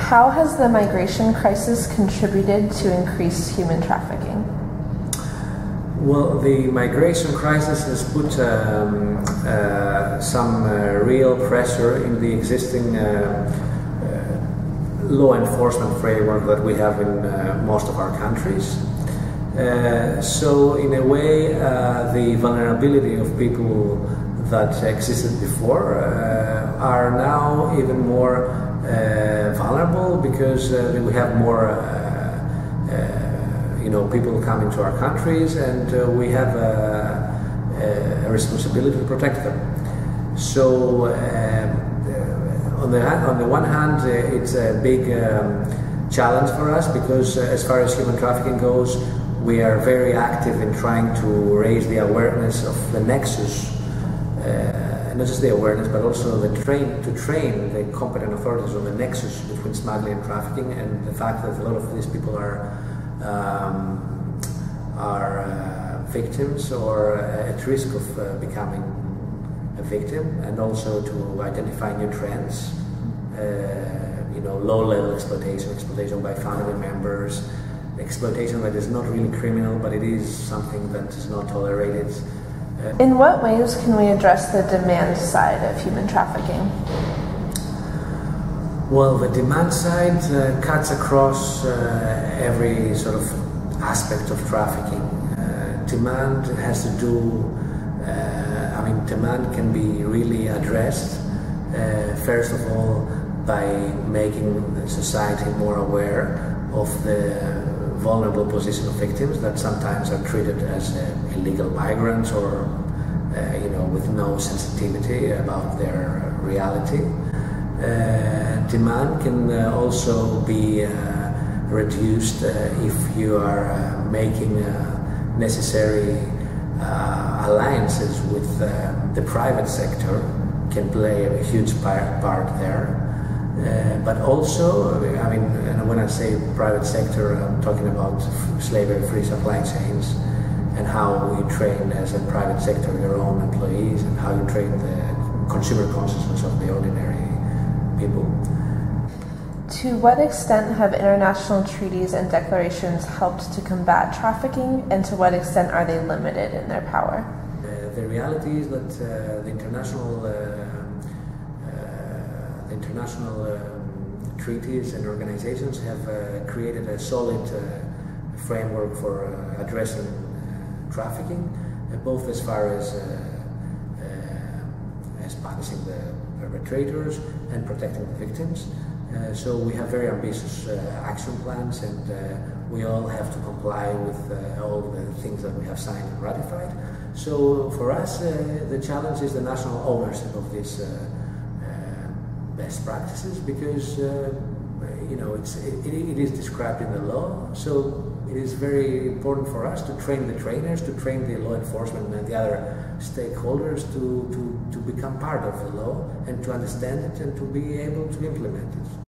How has the migration crisis contributed to increased human trafficking? Well, the migration crisis has put some real pressure in the existing law enforcement framework that we have in most of our countries. So in a way, the vulnerability of people that existed before are now even more vulnerable, because we have more people come into our countries, and we have a responsibility to protect them. So on the one hand, it's a big challenge for us, because as far as human trafficking goes, we are very active in trying to raise the awareness of the nexus, not just the awareness, but also to train the competent authorities on the nexus between smuggling and trafficking, and the fact that a lot of these people are victims or at risk of becoming a victim, and also to identify new trends, low-level exploitation by family members, exploitation that is not really criminal, but it is something that is not tolerated. In what ways can we address the demand side of human trafficking? Well, the demand side cuts across every sort of aspect of trafficking. Demand has to do, demand can be really addressed, first of all, by making society more aware of the vulnerable position of victims that sometimes are treated as illegal migrants, or with no sensitivity about their reality. Demand can also be reduced if you are making necessary alliances with the private sector, can play a huge part there. But also, when I say private sector, I'm talking about slavery-free supply chains, and how you train as a private sector your own employees, and how you train the consumer consciousness of the ordinary people. To what extent have international treaties and declarations helped to combat trafficking, and to what extent are they limited in their power? The reality is that the international treaties and organizations have created a solid framework for addressing trafficking, both as far as punishing the perpetrators and protecting the victims. So we have very ambitious action plans, and we all have to comply with all the things that we have signed and ratified. So for us, the challenge is the national ownership of these best practices, because it is described in the law. So it is very important for us to train the trainers, to train the law enforcement and the other stakeholders to become part of the law, and to understand it, and to be able to implement it.